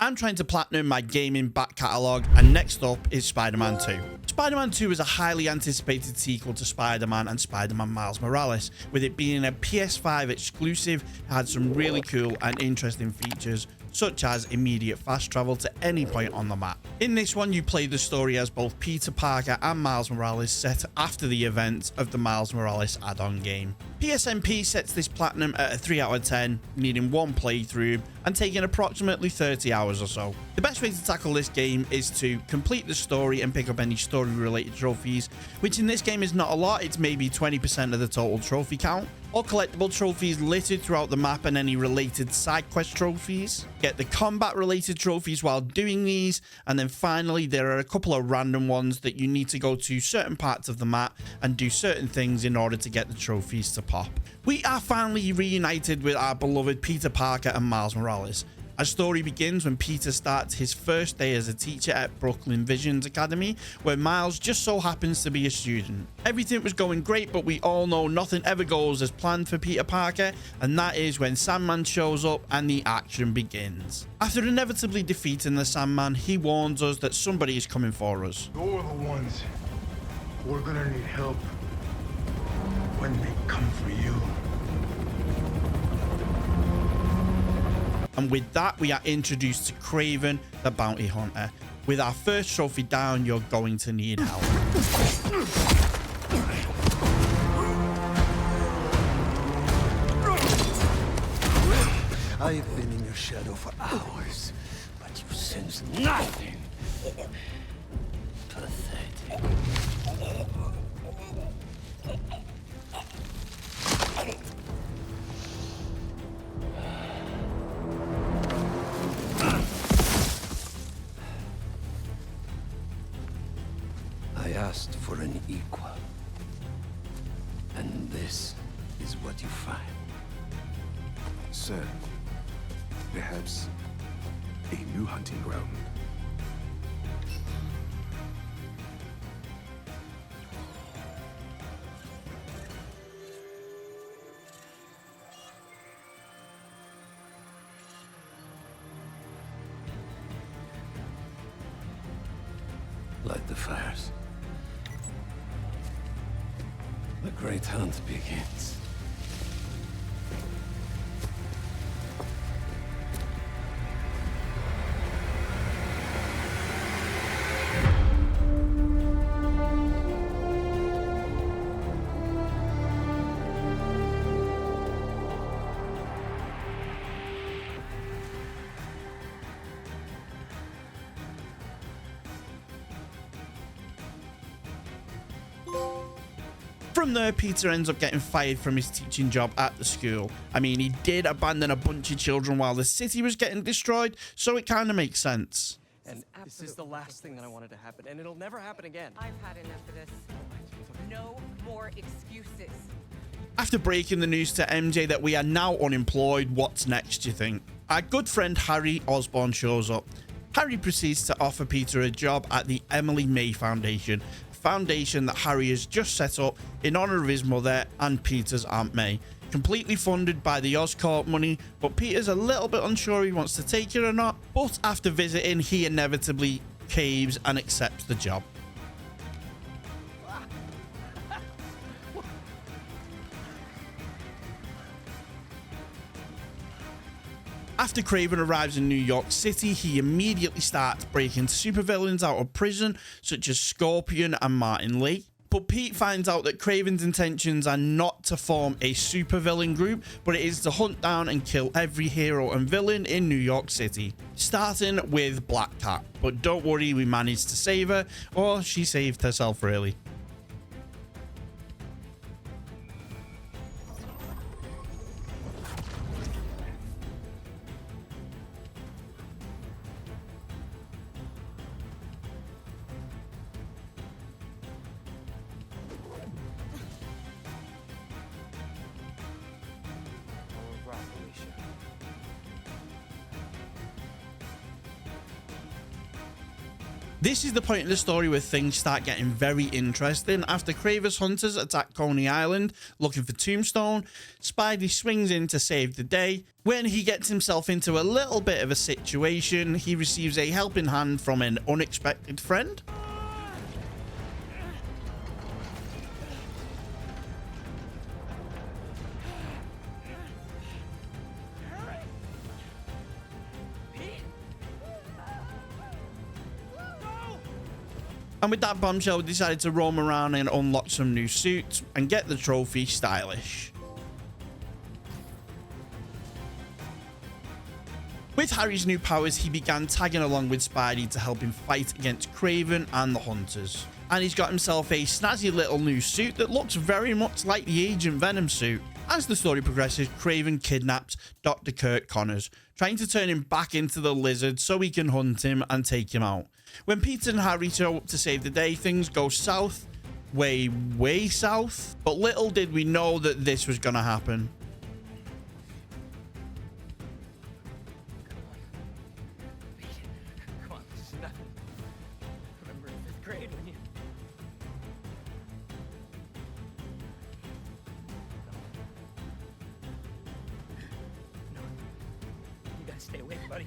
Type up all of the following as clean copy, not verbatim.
I'm trying to platinum my gaming back catalogue, and next up is Spider-Man 2. Spider-Man 2 is a highly anticipated sequel to Spider-Man and Spider-Man Miles Morales, with it being a PS5 exclusive. It had some really cool and interesting features, such as immediate fast travel to any point on the map. In this one, you play the story as both Peter Parker and Miles Morales, set after the events of the Miles Morales add-on game. PSNP sets this platinum at a 3 out of 10, needing one playthrough and taking approximately 30 hours or so. The best way to tackle this game is to complete the story and pick up any story-related trophies, which in this game is not a lot. It's maybe 20% of the total trophy count, or collectible trophies littered throughout the map and any related side quest trophies. Get the combat related trophies while doing these, and then finally there are a couple of random ones that you need to go to certain parts of the map and do certain things in order to get the trophies to pop. We are finally reunited with our beloved Peter Parker and Miles Morales. Our story begins when Peter starts his first day as a teacher at Brooklyn Visions Academy, where Miles just so happens to be a student. Everything was going great, but we all know nothing ever goes as planned for Peter Parker, and that is when Sandman shows up and the action begins. After inevitably defeating the Sandman, he warns us that somebody is coming for us. You're the ones who are gonna need help when they come for you. And with that, we are introduced to Kraven, the bounty hunter. With our first trophy down, you're going to need help. I've been in your shadow for hours, but you sense nothing. Pathetic. I asked for an equal, and this is what you find. Sir, perhaps a new hunting ground. Light the fires. The great hunt begins. From there, Peter ends up getting fired from his teaching job at the school. I mean, he did abandon a bunch of children while the city was getting destroyed, so it kind of makes sense. And this is the last thing that I wanted to happen, and it'll never happen again. I've had enough of this. No more excuses. After breaking the news to MJ that we are now unemployed, what's next, do you think? Our good friend Harry Osborn shows up. Harry proceeds to offer Peter a job at the Emily May Foundation, foundation that Harry has just set up in honor of his mother and Peter's Aunt May, completely funded by the Oscorp money, but Peter's a little bit unsure he wants to take it or not. But after visiting, he inevitably caves and accepts the job. After Kraven arrives in New York City, he immediately starts breaking supervillains out of prison, such as Scorpion and Martin Lee. But Pete finds out that Kraven's intentions are not to form a supervillain group, but it is to hunt down and kill every hero and villain in New York City, starting with Black Cat. But don't worry, we managed to save her, or she saved herself really. This is the point in the story where things start getting very interesting. After Kraven's hunters attack Coney Island looking for Tombstone, Spidey swings in to save the day. When he gets himself into a little bit of a situation, he receives a helping hand from an unexpected friend. And with that bombshell, we decided to roam around and unlock some new suits and get the trophy stylish. With Harry's new powers, he began tagging along with Spidey to help him fight against Kraven and the Hunters. And he's got himself a snazzy little new suit that looks very much like the Agent Venom suit. As the story progresses, Kraven kidnaps Dr. Kurt Connors, trying to turn him back into the Lizard so he can hunt him and take him out. When Peter and Harry show up to save the day, things go south, way south. But little did we know that this was going to happen. Come on, this is nothing. Remember in 5th grade when you... No. You gotta stay awake, buddy.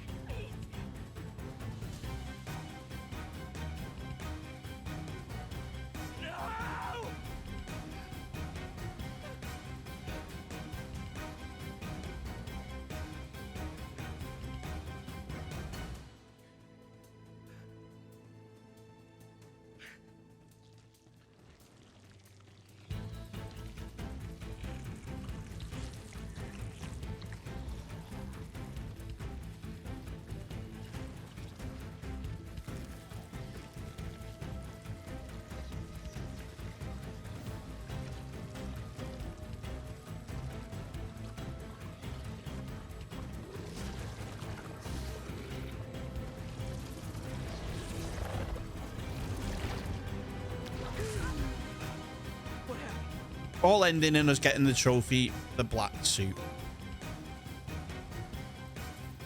All ending in us getting the trophy, the black suit.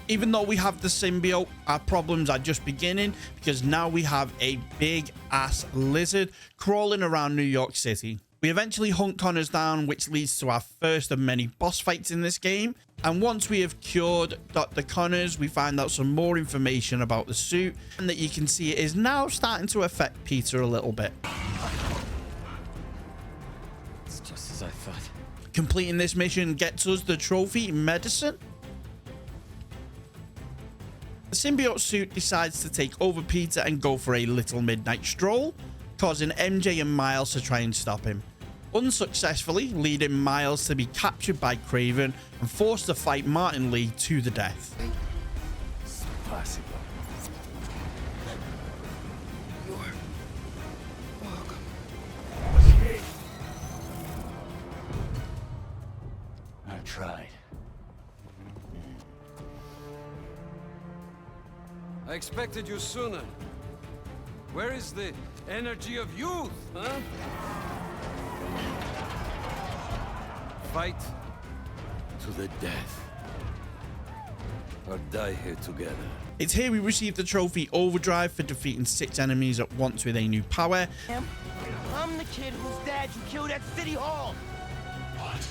Even though we have the symbiote, our problems are just beginning because now we have a big ass lizard crawling around New York City. We eventually hunt Connors down, which leads to our first of many boss fights in this game. And once we have cured Dr. Connors, we find out some more information about the suit and that you can see it is now starting to affect Peter a little bit. As I thought. Completing this mission gets us the trophy medicine. The symbiote suit decides to take over Peter and go for a little midnight stroll, causing MJ and Miles to try and stop him. Unsuccessfully, leading Miles to be captured by Kraven and forced to fight Martin Lee to the death. It's possible. I tried. I expected you sooner. Where is the energy of youth, huh? Fight to the death. Or die here together. It's here we receive the trophy Overdrive for defeating 6 enemies at once with a new power. I'm the kid whose dad you killed at City Hall. What?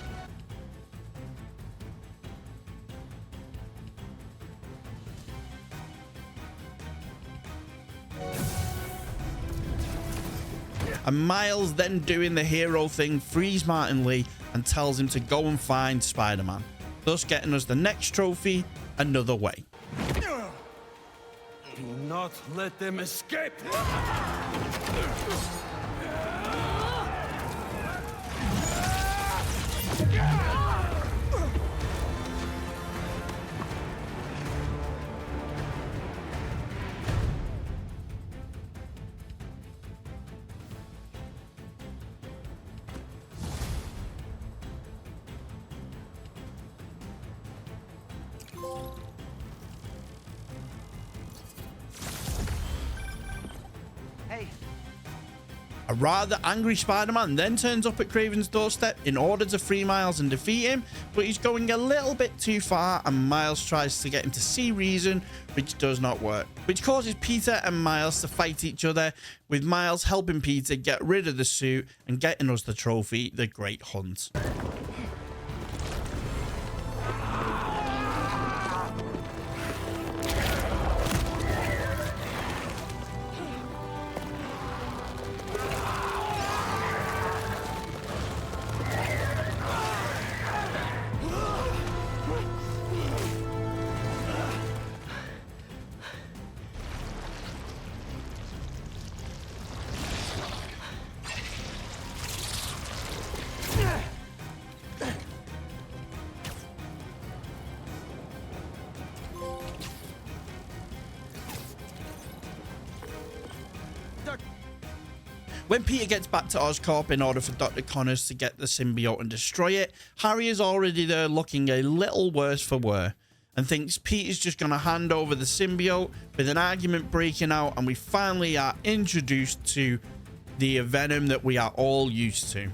And Miles, then doing the hero thing, frees Martin Lee and tells him to go and find Spider-Man, thus getting us the next trophy another way. Do not let them escape! Hey, A rather angry Spider-Man then turns up at Kraven's doorstep in order to free Miles and defeat him, but he's going a little bit too far and Miles tries to get him to see reason, which does not work, which causes Peter and Miles to fight each other, with Miles helping Peter get rid of the suit and getting us the trophy, the Great Hunt. When Peter gets back to Oscorp in order for Dr. Connors to get the symbiote and destroy it, Harry is already there looking a little worse for wear and thinks Peter's just going to hand over the symbiote, with an argument breaking out, and we finally are introduced to the Venom that we are all used to.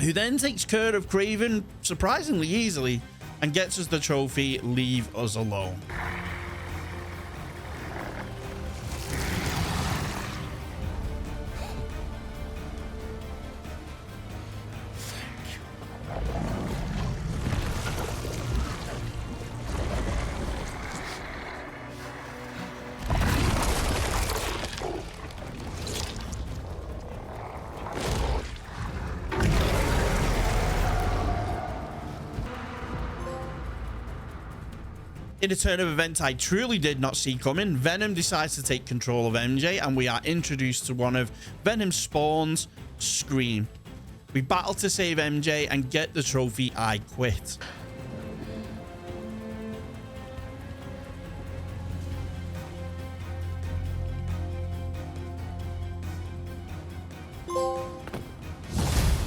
Who then takes care of Kraven surprisingly easily and gets us the trophy, Leave Us Alone. In a turn of events I truly did not see coming, Venom decides to take control of MJ and we are introduced to one of Venom's spawns, Scream. We battle to save MJ and get the trophy, I Quit.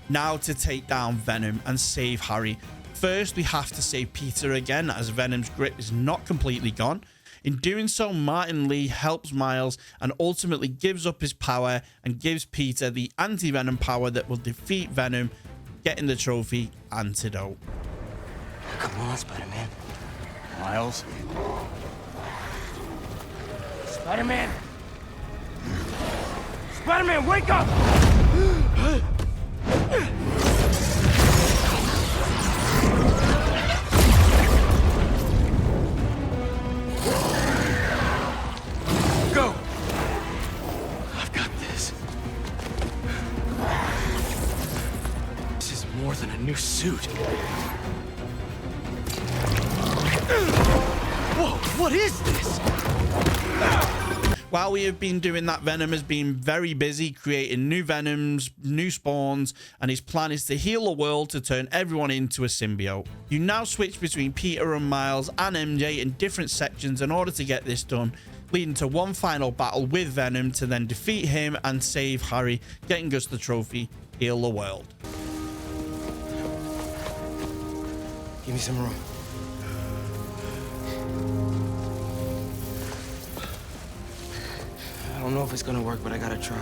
Now to take down Venom and save Harry. First, we have to save Peter again, as Venom's grip is not completely gone. In doing so, Martin Lee helps Miles and ultimately gives up his power and gives Peter the anti-Venom power that will defeat Venom, getting the trophy, Antidote. Come on, Spider-Man. Miles? Spider-Man! Spider-Man, wake up! Go! I've got this. This is more than a new suit. Whoa, what is this? While we have been doing that, Venom has been very busy creating new Venoms, new spawns, and his plan is to heal the world to turn everyone into a symbiote. You now switch between Peter and Miles and MJ in different sections in order to get this done, leading to one final battle with Venom to then defeat him and save Harry, getting us the trophy, Heal the World. Give me some room. I don't know if it's gonna work, but I gotta try.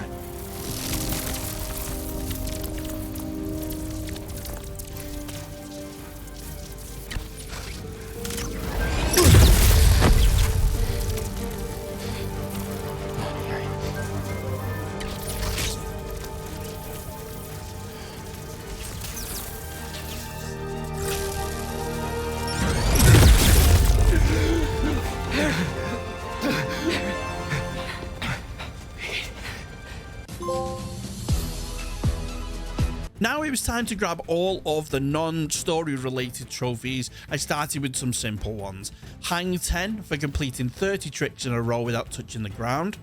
Now it was time to grab all of the non-story related trophies. I started with some simple ones. Hang 10 for completing 30 tricks in a row without touching the ground.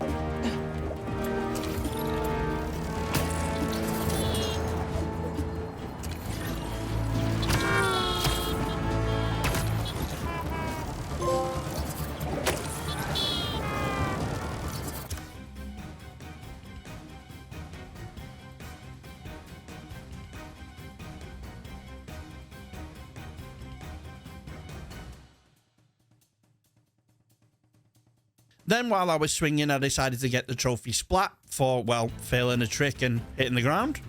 Then while I was swinging, I decided to get the trophy splat for, well, failing a trick and hitting the ground.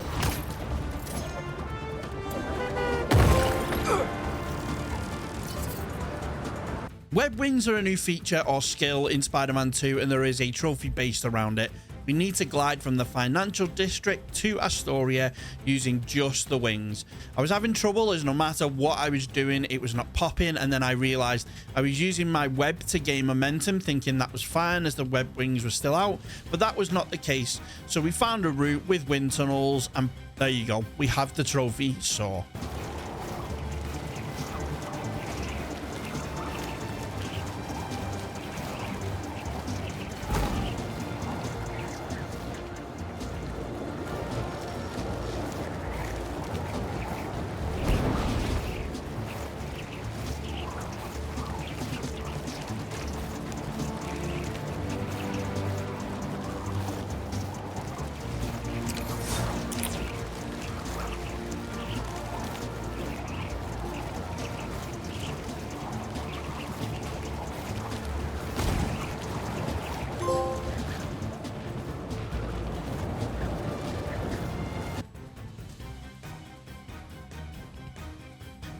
Web wings are a new feature or skill in Spider-Man 2, and there is a trophy based around it. We need to glide from the financial district to Astoria using just the wings. I was having trouble as no matter what I was doing, it was not popping, and then I realized I was using my web to gain momentum, thinking that was fine as the web wings were still out, but that was not the case. So we found a route with wind tunnels, and there you go. We have the trophy saw.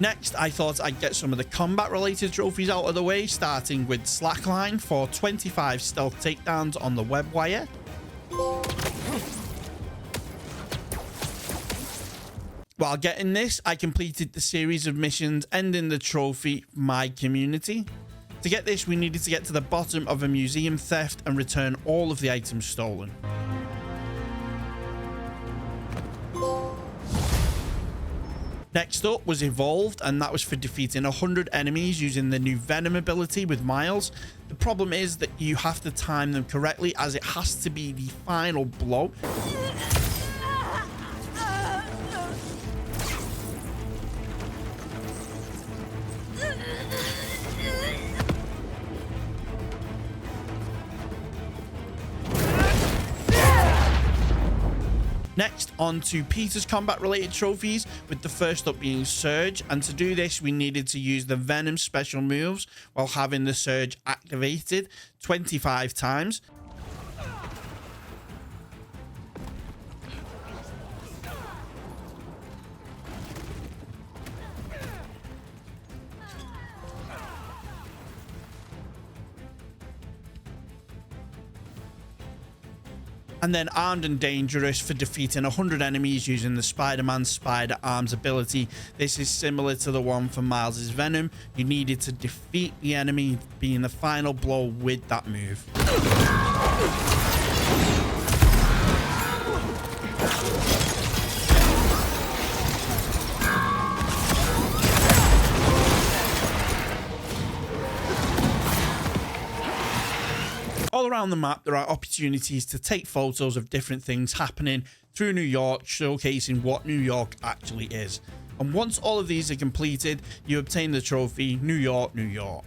Next, I thought I'd get some of the combat-related trophies out of the way, starting with Slackline for 25 stealth takedowns on the web wire. While getting this, I completed the series of missions ending the trophy My Community. To get this, we needed to get to the bottom of a museum theft and return all of the items stolen. Next up was Evolved, and that was for defeating 100 enemies using the new Venom ability with Miles. The problem is that you have to time them correctly, as it has to be the final blow. Next, on to Peter's combat-related trophies, with the first up being Surge, and to do this, we needed to use the Venom special moves while having the Surge activated 25 times. And then Armed and Dangerous for defeating 100 enemies using the Spider-Man Spider Arms ability. This is similar to the one for Miles' Venom. You needed to defeat the enemy, being the final blow with that move. All around the map, there are opportunities to take photos of different things happening through New York, showcasing what New York actually is. And once all of these are completed, you obtain the trophy, New York, New York.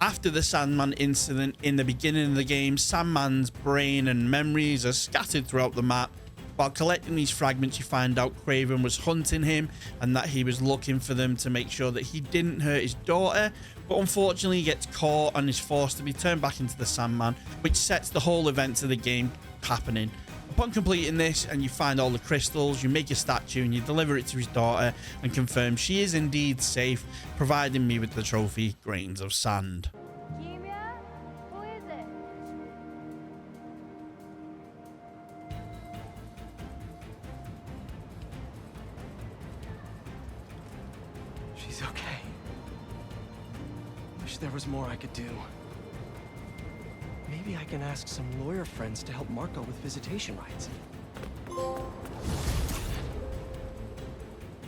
After the Sandman incident in the beginning of the game, Sandman's brain and memories are scattered throughout the map. While collecting these fragments, you find out Kraven was hunting him and that he was looking for them to make sure that he didn't hurt his daughter. But unfortunately, he gets caught and is forced to be turned back into the Sandman, which sets the whole event of the game happening. Upon completing this and you find all the crystals, you make a statue and you deliver it to his daughter and confirm she is indeed safe, providing me with the trophy, Grains of Sand. Who is it? She's okay. Wish there was more I could do. Maybe I can ask some lawyer friends to help Marco with visitation rights.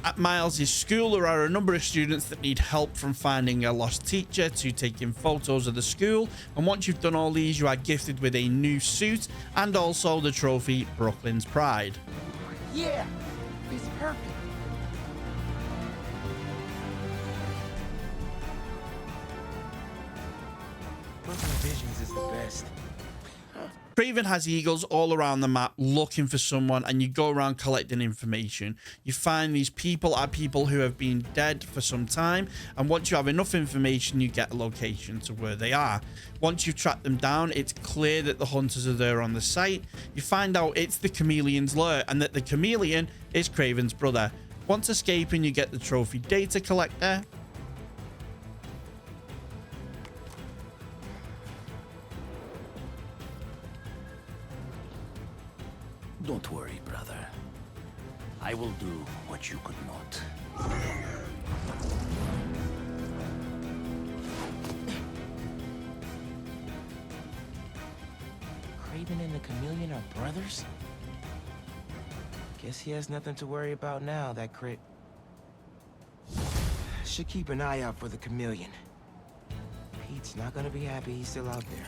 At Miles' school, there are a number of students that need help, from finding a lost teacher to taking photos of the school. And once you've done all these, you are gifted with a new suit and also the trophy, Brooklyn's Pride. Yeah, it's perfect. Personal visions is the best. Kraven has eagles all around the map looking for someone, and you go around collecting information. You find these people are people who have been dead for some time, and once you have enough information, you get a location to where they are. Once you've tracked them down, it's clear that the hunters are there on the site. You find out it's the Chameleon's lair, and that the Chameleon is Kraven's brother. Once escaping, you get the trophy data collector. Don't worry, brother. I will do what you could not. Kraven and the Chameleon are brothers? Guess he has nothing to worry about now, that Crit. Should keep an eye out for the Chameleon. Pete's not gonna be happy he's still out there.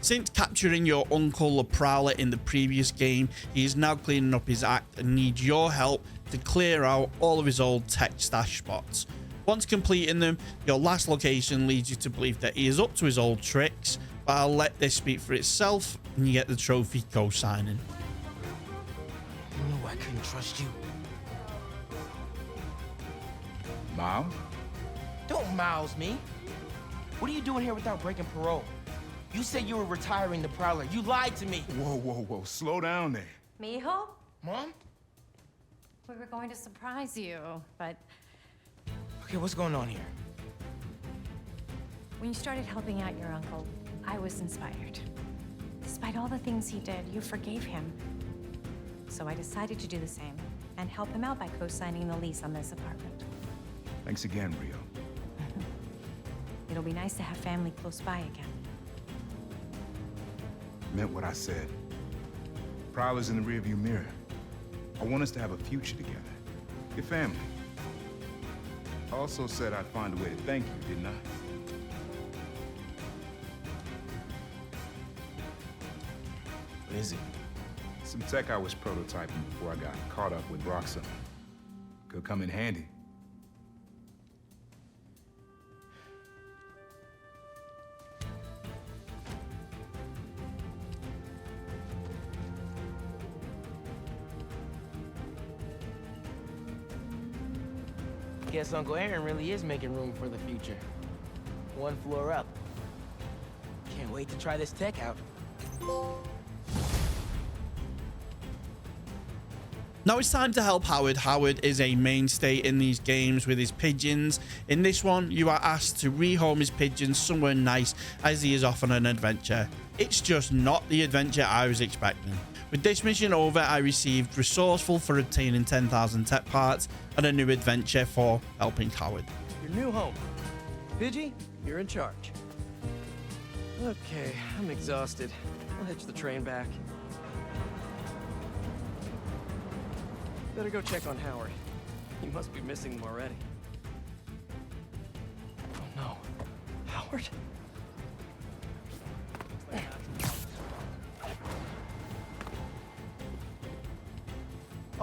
Since capturing your uncle, the Prowler, in the previous game, he is now cleaning up his act and needs your help to clear out all of his old tech stash spots. Once completing them, your last location leads you to believe that he is up to his old tricks, but I'll let this speak for itself, and you get the trophy co-signing. You knew I couldn't trust you. Miles? Don't mouse me. What are you doing here without breaking parole? You said you were retiring the Prowler. You lied to me. Whoa. Slow down there. Mijo? Mom? We were going to surprise you, but Okay, what's going on here? when you started helping out your uncle, I was inspired. Despite all the things he did, you forgave him. So I decided to do the same and help him out by co-signing the lease on this apartment. Thanks again, Rio. It'll be nice to have family close by again. Meant what I said. Prowler's in the rearview mirror. I want us to have a future together. Your family. I also said I'd find a way to thank you, didn't I? What is it? Some tech I was prototyping before I got caught up with Roxxon. Could come in handy. Guess Uncle Aaron really is making room for the future. One floor up. Can't wait to try this tech out. Now it's time to help Howard. Howard is a mainstay in these games with his pigeons. In this one, you are asked to rehome his pigeons somewhere nice as he is off on an adventure. It's just not the adventure I was expecting. With this mission over, I received resourceful for obtaining 10,000 tech parts and a new adventure for helping Howard. Your new home. Pidgey, you're in charge. Okay, I'm exhausted. I'll hitch the train back. Better go check on Howard. You must be missing him already. Oh no. Howard?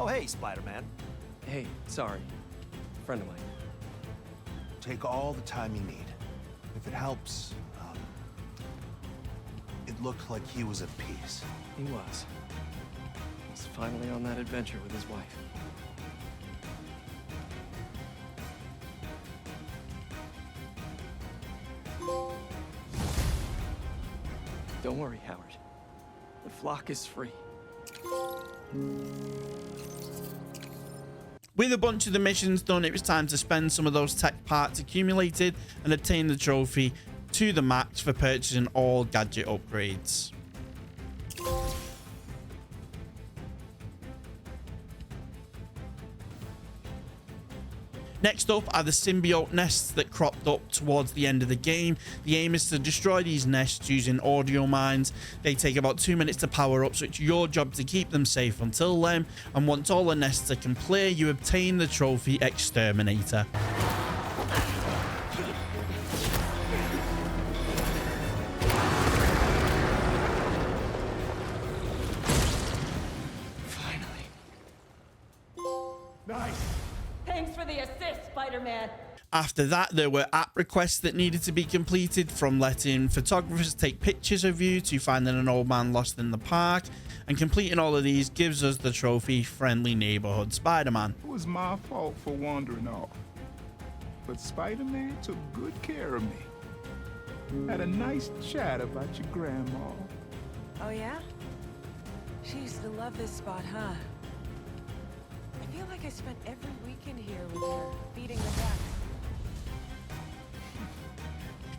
Oh, hey, Spider-Man. Hey, sorry. Friend of mine. Take all the time you need. If it helps, it looked like he was at peace. He was. He's finally on that adventure with his wife. Don't worry, Howard. The flock is free. With a bunch of the missions done, it was time to spend some of those tech parts accumulated and obtain the trophy to the max for purchasing all gadget upgrades. Next up are the symbiote nests that cropped up towards the end of the game. The aim is to destroy these nests using audio mines. They take about 2 minutes to power up, so it's your job to keep them safe until then. And once all the nests are complete, you obtain the trophy Exterminator. Finally. Nice! Thanks for the assist. this, Spider-Man. After that, there were app requests that needed to be completed, from letting photographers take pictures of you to finding an old man lost in the park. And completing all of these gives us the trophy Friendly Neighborhood Spider-Man. It was my fault for wandering off. But Spider-Man took good care of me. Had a nice chat about your grandma. Oh, yeah? She used to love this spot, huh? I feel like I spent every weekend here with her, feeding the ducks.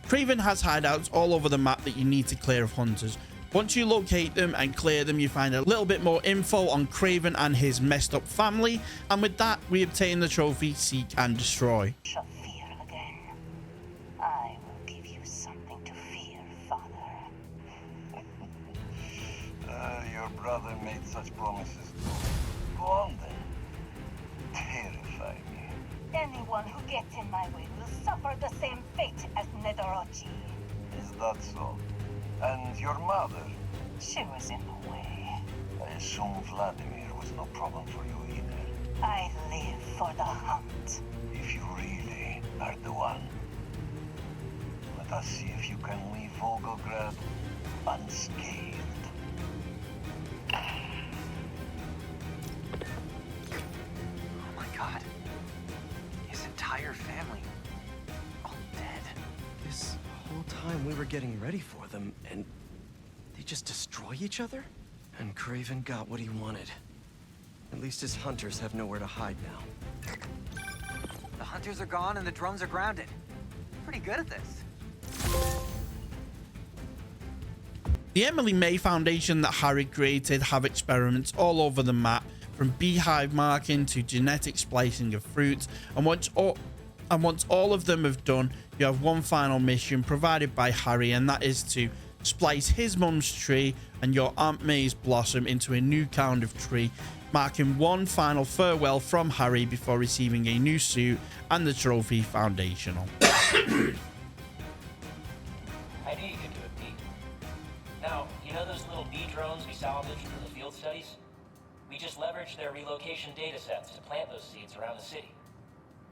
Kraven has hideouts all over the map that you need to clear of hunters. Once you locate them and clear them, you find a little bit more info on Kraven and his messed up family. And with that, we obtain the trophy Seek and Destroy. Shall fear again. I will give you something to fear, Father. Your brother made such promises. Go on then. Terrify me. Anyone who gets in my way will suffer the same fate as Nedorochi. Is that so? And your mother? She was in the way. I assume Vladimir was no problem for you either. I live for the hunt. If you really are the one, let us see if you can leave Volgograd unscathed. Oh my god. His entire family. All dead. This whole time we were getting ready for them, and they just destroy each other? And Kraven got what he wanted. At least his hunters have nowhere to hide now. The hunters are gone and the drones are grounded. Pretty good at this. The Emily May Foundation that Harry created have experiments all over the map, from beehive marking to genetic splicing of fruits, and once all of them have done, you have one final mission provided by Harry, and that is to splice his mum's tree and your Aunt May's blossom into a new kind of tree, marking one final farewell from Harry before receiving a new suit and the trophy foundational. I knew you could do it, Pete. Now, you know those little bee drones we salvaged for the field studies? We just leveraged their relocation data sets to plant those seeds around the city.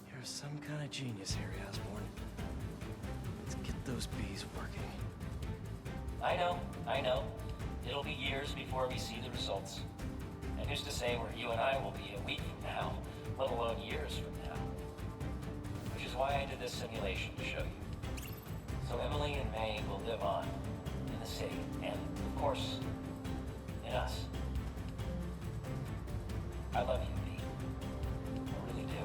You're some kind of genius, Harry Osborn. Let's get those bees working. I know. It'll be years before we see the results. And who's to say where you and I will be a week from now, let alone years from now? Which is why I did this simulation to show you. So Emily and May will live on in the city, and of course, in us. I love you, Pete. I really do.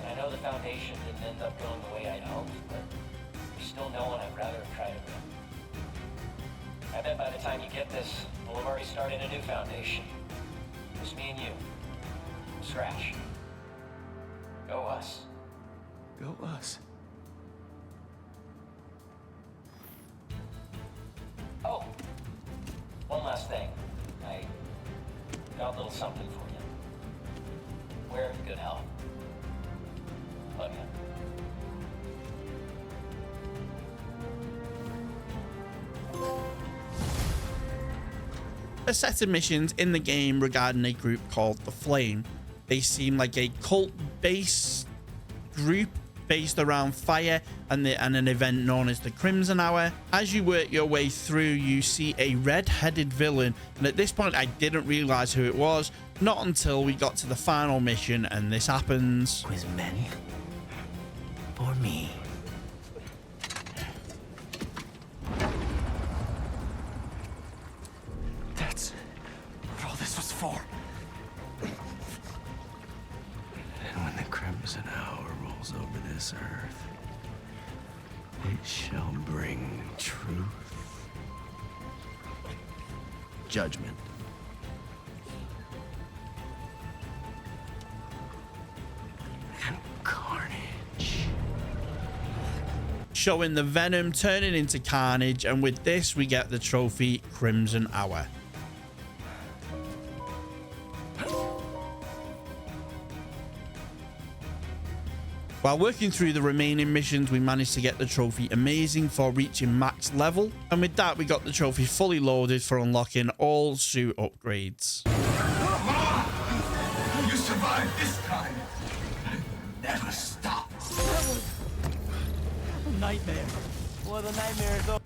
And I know the Foundation didn't end up going the way I'd hoped, but there's still no one I'd rather have tried it with. I bet by the time you get this, we'll have already started a new foundation. Just me and you. From scratch. Go us. Go us. Oh, one last thing. I got a little something for you. Wear it in good health. Love you. A set of missions in the game regarding a group called the Flame. They seem like a cult-based group based around fire and an event known as the Crimson Hour. As you work your way through, you see a red-headed villain, and at this point I didn't realize who it was, not until we got to the final mission, and this happens. With men or me? That's what all this was for. And when the Crimson Hour rolls over this earth, it shall bring truth, judgment, and carnage. Showing the Venom turning into Carnage, and with this we get the trophy Crimson Hour. While working through the remaining missions, we managed to get the trophy Amazing for reaching max level, and with that we got the trophy fully loaded for unlocking all suit upgrades. You survived this time. nightmare. Well, the nightmare is over.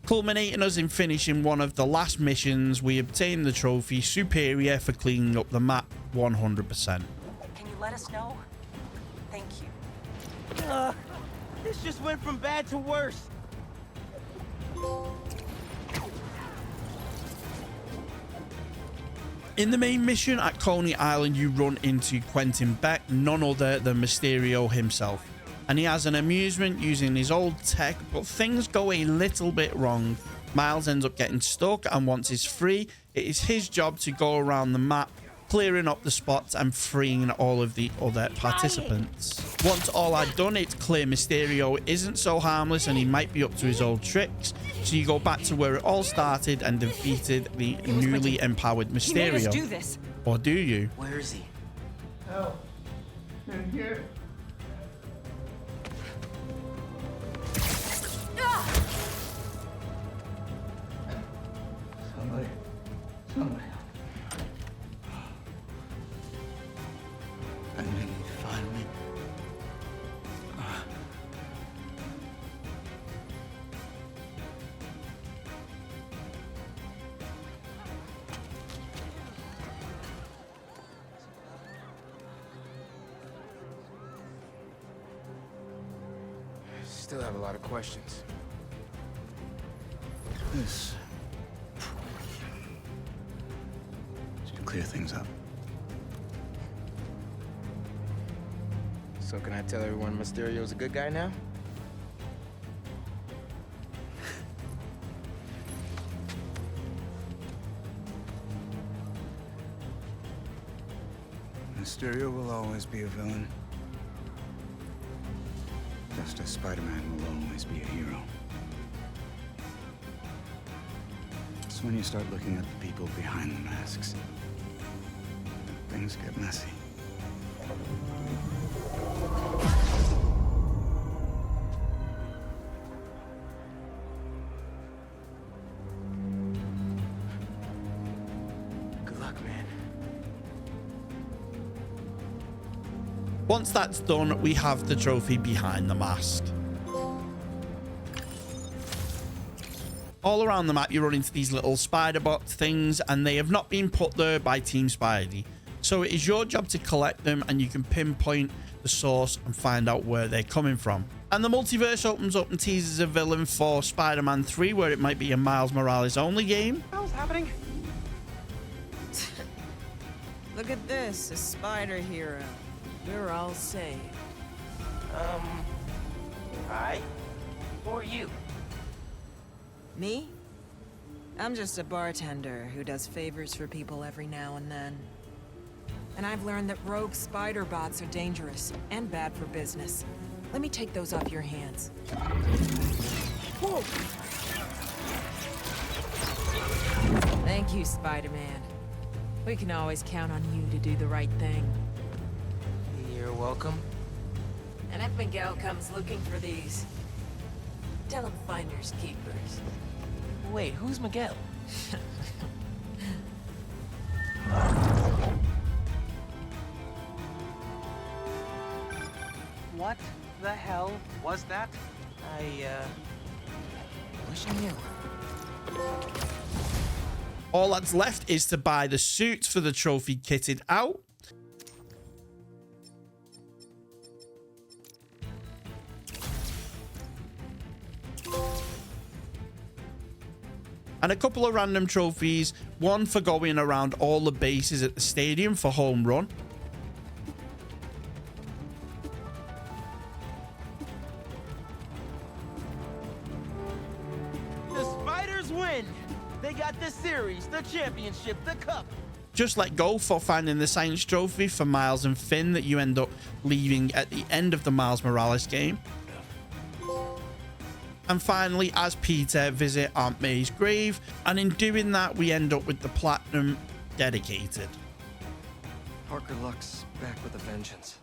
Culminating us in finishing one of the last missions, we obtained the trophy Superior for cleaning up the map 100%. Can you let us know? Thank you. This just went from bad to worse. In the main mission at Coney Island, you run into Quentin Beck, none other than Mysterio himself. And he has an amusement using his old tech, but things go a little bit wrong. Miles ends up getting stuck, and once he's free, it is his job to go around the map, clearing up the spots and freeing all of the other participants. Once all are done, it's clear Mysterio isn't so harmless and he might be up to his old tricks. So you go back to where it all started and defeated the newly empowered Mysterio. He made us do this. Or do you? Where is he? Oh, in here. Somebody. I need to find me. Still have a lot of questions. This should clear things up. So can I tell everyone Mysterio's a good guy now? Mysterio will always be a villain. Just as Spider-Man will always be a hero. It's when you start looking at the people behind the masks, things get messy. Good luck, man. Once that's done, we have the trophy behind the mask. All around the map, you run into these little spider bot things, and they have not been put there by Team Spidey. So it is your job to collect them, and you can pinpoint the source and find out where they're coming from. And the multiverse opens up and teases a villain for Spider-Man 3, where it might be a Miles Morales only game. What the hell's happening? Look at this, a spider hero. We're all saved. Alright. Who are you? Me? I'm just a bartender who does favors for people every now and then. And I've learned that rogue spider bots are dangerous and bad for business. Let me take those off your hands. Whoa! Thank you, Spider-Man. We can always count on you to do the right thing. You're welcome. And if Miguel comes looking for these, tell him finders keepers. Wait, who's Miguel? What the hell was that? I wish I knew. All that's left is to buy the suits for the trophy kitted out. And a couple of random trophies, one for going around all the bases at the stadium for home run. The Spiders win! They got the series, the championship, the cup. Just let go for finding the science trophy for Miles and Finn that you end up leaving at the end of the Miles Morales game. And finally, as Peter, visit Aunt May's grave, and in doing that, we end up with the platinum dedicated. Parker Luck's back with a vengeance.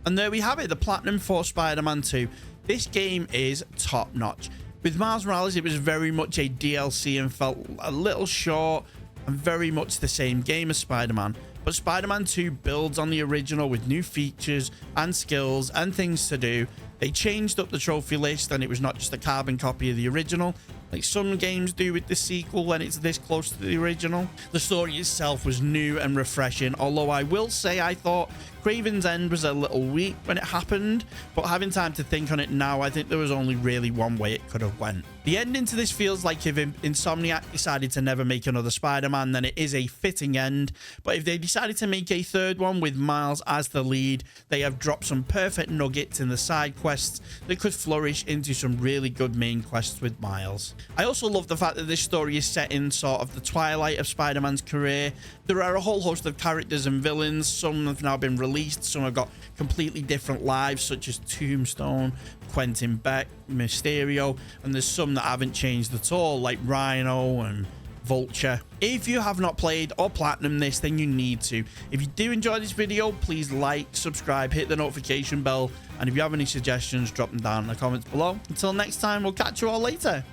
And there we have it, the platinum for Spider-Man 2. This game is top notch. With Miles Morales, it was very much a DLC and felt a little short and very much the same game as Spider-Man. But Spider-Man 2 builds on the original with new features and skills and things to do. They changed up the trophy list and it was not just a carbon copy of the original, like some games do with the sequel when it's this close to the original. The story itself was new and refreshing, although I will say I thought Kraven's End was a little weak when it happened, but having time to think on it now, I think there was only really one way it could have went. The ending to this feels like if Insomniac decided to never make another Spider-Man, then it is a fitting end, but if they decided to make a third one with Miles as the lead, they have dropped some perfect nuggets in the side quests that could flourish into some really good main quests with Miles. I also love the fact that this story is set in sort of the twilight of Spider-Man's career. There are a whole host of characters and villains. Some have now been released, some have got completely different lives, such as Tombstone, Quentin Beck, Mysterio, and there's some that haven't changed at all, like Rhino and Vulture. If you have not played or platinum this, then you need to. If you do enjoy this video, please like, subscribe, hit the notification bell, and if you have any suggestions, drop them down in the comments below. Until next time, we'll catch you all later.